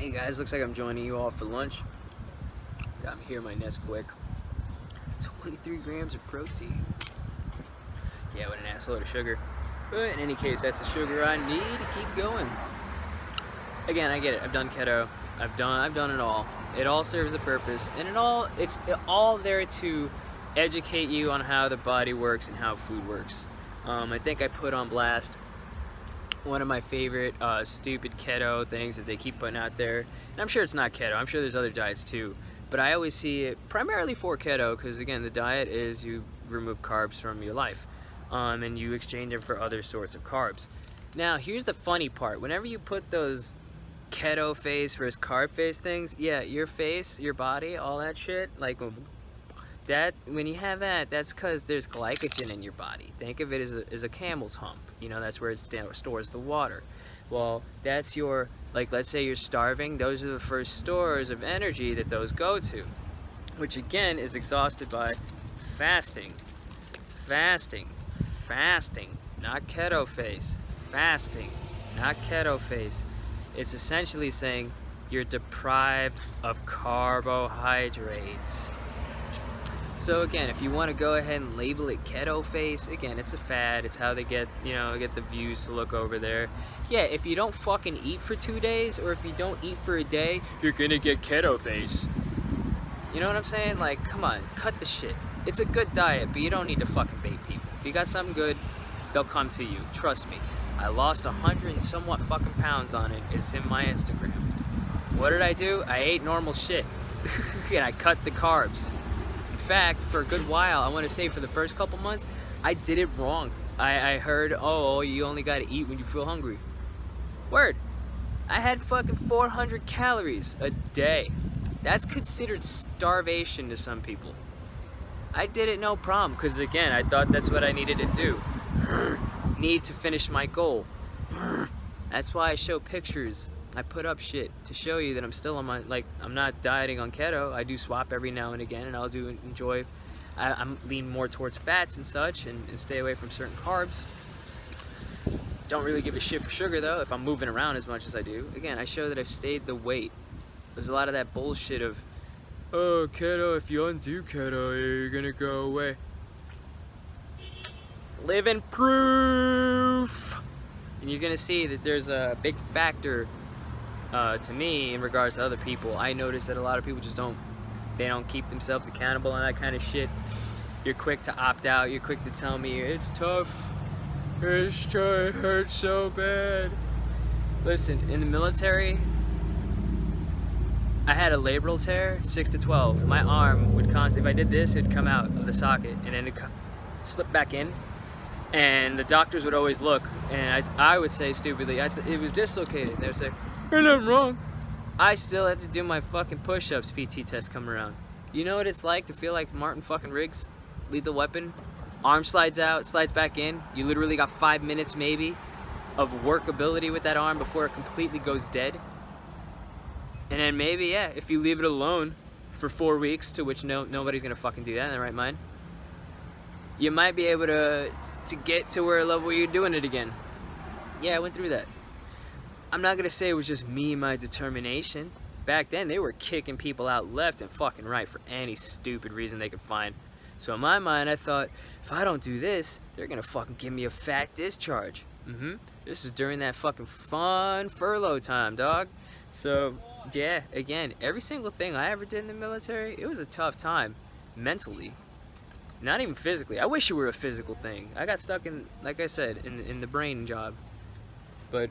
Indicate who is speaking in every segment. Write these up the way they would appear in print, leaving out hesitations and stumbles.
Speaker 1: Hey guys, looks like I'm joining you all for lunch. Got me here my Nesquik. 23 grams of protein. Yeah, what an assload of sugar. But in any case, that's the sugar I need to keep going. Again, I get it. I've done keto. I've done it all. It all serves a purpose, and it's all there to educate you on how the body works and how food works. I think I put on blast one of my favorite stupid keto things that they keep putting out there, and I'm sure it's not keto. I'm sure there's other diets too, but I always see it primarily for keto because, again, the diet is you remove carbs from your life, and you exchange them for other sorts of carbs. Now, here's the funny part. Whenever you put those keto face versus carb face things, yeah, your face, your body, all that shit, like that, when you have that, that's because there's glycogen in your body. Think of it as a camel's hump. You know, that's where it stores the water. Well, that's your, like, let's say you're starving, those are the first stores of energy that those go to, which again is exhausted by fasting, not keto face, fasting, not keto face. It's essentially saying you're deprived of carbohydrates. So again, if you want to go ahead and label it keto face, again, it's a fad. It's how they get, get the views to look over there. Yeah, if you don't fucking eat for 2 days, or if you don't eat for a day, you're gonna get keto face. You know what I'm saying? Like, come on, cut the shit. It's a good diet, but you don't need to fucking bait people. If you got something good, they'll come to you. Trust me. I lost 100 and somewhat fucking pounds on it. It's in my Instagram. What did I do? I ate normal shit. And I cut the carbs. In fact, for a good while, I want to say for the first couple months, I did it wrong. I heard, oh, you only got to eat when you feel hungry. Word. I had fucking 400 calories a day. That's considered starvation to some people. I did it no problem, because again, I thought that's what I needed to do. Need to finish my goal. That's why I show pictures. I put up shit to show you that I'm still on my, like, I'm not dieting on keto. I do swap every now and again, and I'll enjoy. I'm lean more towards fats and such, and stay away from certain carbs. Don't really give a shit for sugar though, if I'm moving around as much as I do. Again, I show that I've stayed the weight. There's a lot of that bullshit of, oh, keto, if you undo keto, you're gonna go away. Living proof! And you're gonna see that there's a big factor to me in regards to other people. I notice that a lot of people just don't keep themselves accountable on that kind of shit. You're quick to opt out. You're quick to tell me, it's tough. It hurts so bad. Listen, in the military, I had a labral tear, 6 to 12. My arm would constantly, if I did this, it'd come out of the socket, and then it'd slip back in. And the doctors would always look, and I would say stupidly, it was dislocated. They would say, ain't nothing wrong. I still had to do my fucking push-ups PT test come around. You know what it's like to feel like Martin fucking Riggs? Lethal Weapon? Arm slides out, slides back in. You literally got 5 minutes maybe of workability with that arm before it completely goes dead. And then maybe, yeah, if you leave it alone for 4 weeks, to which nobody's gonna fucking do that in their right mind, you might be able to get to where a level where you're doing it again. Yeah, I went through that. I'm not gonna say it was just me and my determination. Back then, they were kicking people out left and fucking right for any stupid reason they could find. So in my mind, I thought, if I don't do this, they're gonna fucking give me a fat discharge. This is during that fucking fun furlough time, dog. So, yeah, again, every single thing I ever did in the military, it was a tough time, mentally. Not even physically. I wish it were a physical thing. I got stuck in, like I said, in the brain job. But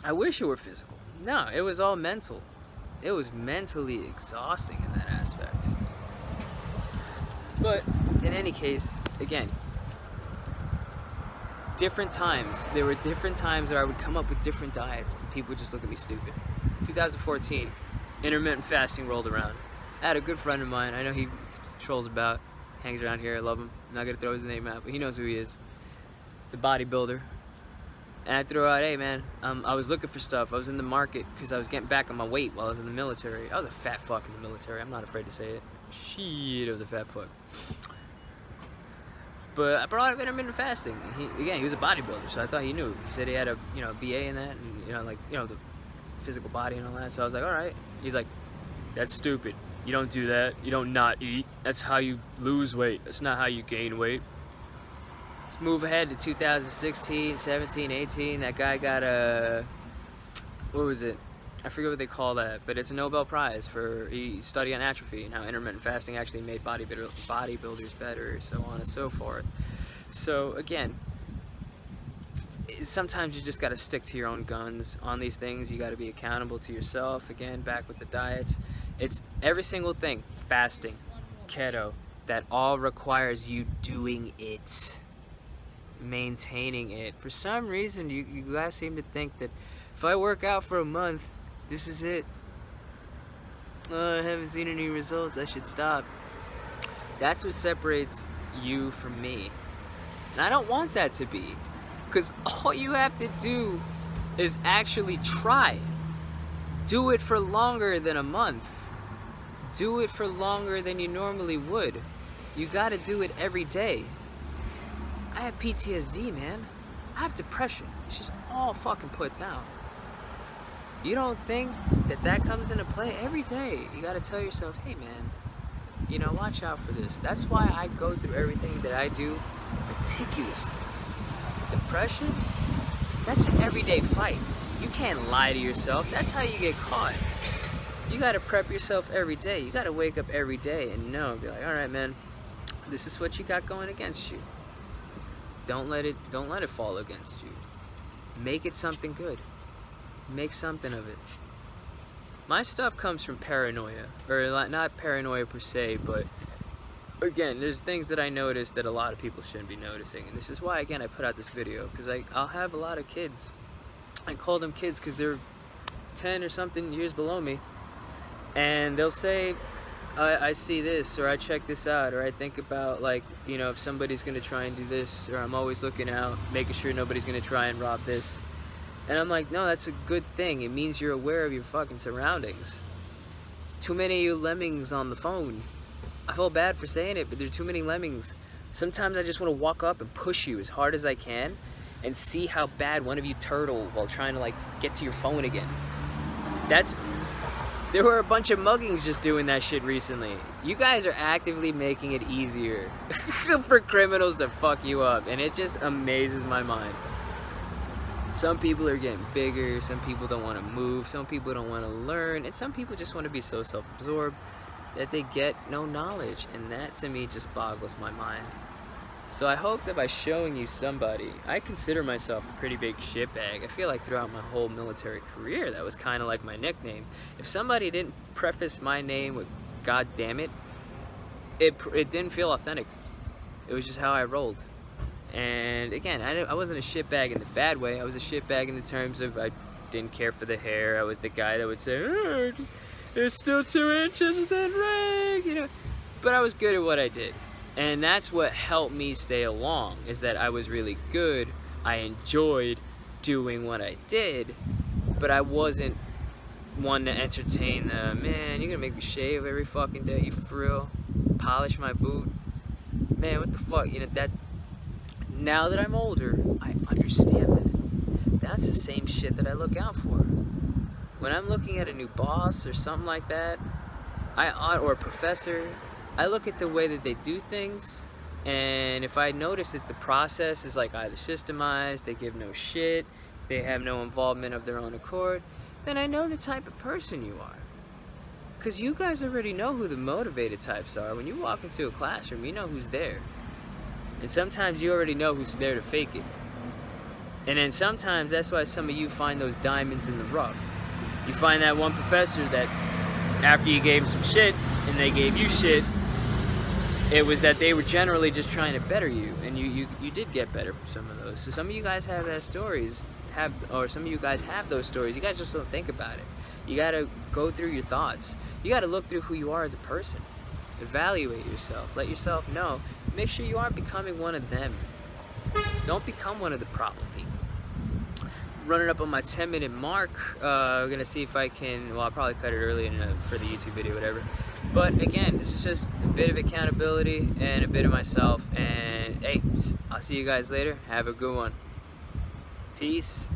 Speaker 1: I wish it were physical. No, it was all mental. It was mentally exhausting in that aspect. But in any case, again, different times. There were different times where I would come up with different diets and people would just look at me stupid. 2014, intermittent fasting rolled around. I had a good friend of mine. I know he trolls about, hangs around here. I love him. I'm not gonna throw his name out, but he knows who he is. He's a bodybuilder. And I threw out, hey man, I was looking for stuff. I was in the market because I was getting back on my weight while I was in the military. I was a fat fuck in the military. I'm not afraid to say it. Shit, I was a fat fuck. But I brought up intermittent fasting. And he was a bodybuilder, so I thought he knew. He said he had a BA in that, and the physical body and all that. So I was like, all right. He's like, that's stupid. You don't do that. You don't not eat. That's how you lose weight. That's not how you gain weight. Let's move ahead to 2016, 17, 18. That guy got a, what was it? I forget what they call that, but it's a Nobel Prize for study on atrophy and how intermittent fasting actually made bodybuilders better, so on and so forth. So again, sometimes you just got to stick to your own guns on these things. You got to be accountable to yourself. Again, back with the diets, it's every single thing, fasting, keto, that all requires you doing it, maintaining it. For some reason, you guys seem to think that if I work out for a month, this is it. I haven't seen any results, I should stop. That's what separates you from me. And I don't want that to be. Because all you have to do is actually try. Do it for longer than a month. Do it for longer than you normally would. You gotta do it every day. I have PTSD, man. I have depression. It's just all fucking put down. You don't think that comes into play every day? You gotta tell yourself, hey man, you know, watch out for this. That's why I go through everything that I do meticulously. Depression, that's an everyday fight. You can't lie to yourself. That's how you get caught. You gotta prep yourself every day. You gotta wake up every day and know, be like, all right, man, this is what you got going against you. Don't let it fall against you. Make it something good. Make something of it. My stuff comes from paranoia, or not paranoia per se, but again, there's things that I notice that a lot of people shouldn't be noticing, and this is why, again, I put out this video, because I'll have a lot of kids. I call them kids because they're 10 or something years below me, and they'll say, I see this, or I check this out, or I think about, like, you know, if somebody's gonna try and do this, or I'm always looking out, making sure nobody's gonna try and rob this. And I'm like, no, that's a good thing. It means you're aware of your fucking surroundings. Too many of you lemmings on the phone. I feel bad for saying it, but there are too many lemmings. Sometimes I just want to walk up and push you as hard as I can and see how bad one of you turtle while trying to, like, get to your phone again. There were a bunch of muggings just doing that shit recently. You guys are actively making it easier for criminals to fuck you up, and it just amazes my mind. Some people are getting bigger, some people don't want to move, some people don't want to learn, and some people just want to be so self-absorbed that they get no knowledge, and that to me just boggles my mind. So I hope that by showing you somebody, I consider myself a pretty big shitbag. I feel like throughout my whole military career, that was kind of like my nickname. If somebody didn't preface my name with "God damn it," it didn't feel authentic. It was just how I rolled. And again, I wasn't a shitbag in the bad way. I was a shitbag in the terms of I didn't care for the hair. I was the guy that would say, oh, it's still 2 inches within range, you know. But I was good at what I did. And that's what helped me stay along, is that I was really good. I enjoyed doing what I did, but I wasn't one to entertain the, man, you're gonna make me shave every fucking day, you for real? Polish my boot? Man, what the fuck, you know, that. Now that I'm older, I understand that. That's the same shit that I look out for. When I'm looking at a new boss or something like that, or a professor, I look at the way that they do things, and if I notice that the process is like either systemized, they give no shit, they have no involvement of their own accord, then I know the type of person you are. Because you guys already know who the motivated types are. When you walk into a classroom, you know who's there. And sometimes you already know who's there to fake it. And then sometimes that's why some of you find those diamonds in the rough. You find that one professor that after you gave him some shit and they gave you shit, it was that they were generally just trying to better you, and you did get better from some of those. So some of you guys have those stories, some of you guys have those stories. You guys just don't think about it. You gotta go through your thoughts. You gotta look through who you are as a person. Evaluate yourself. Let yourself know. Make sure you aren't becoming one of them. Don't become one of the problem people. Running up on my 10-minute mark. We're gonna see if I can. Well, I'll probably cut it early for the YouTube video, whatever. But again, this is just a bit of accountability and a bit of myself. And hey, I'll see you guys later. Have a good one. Peace.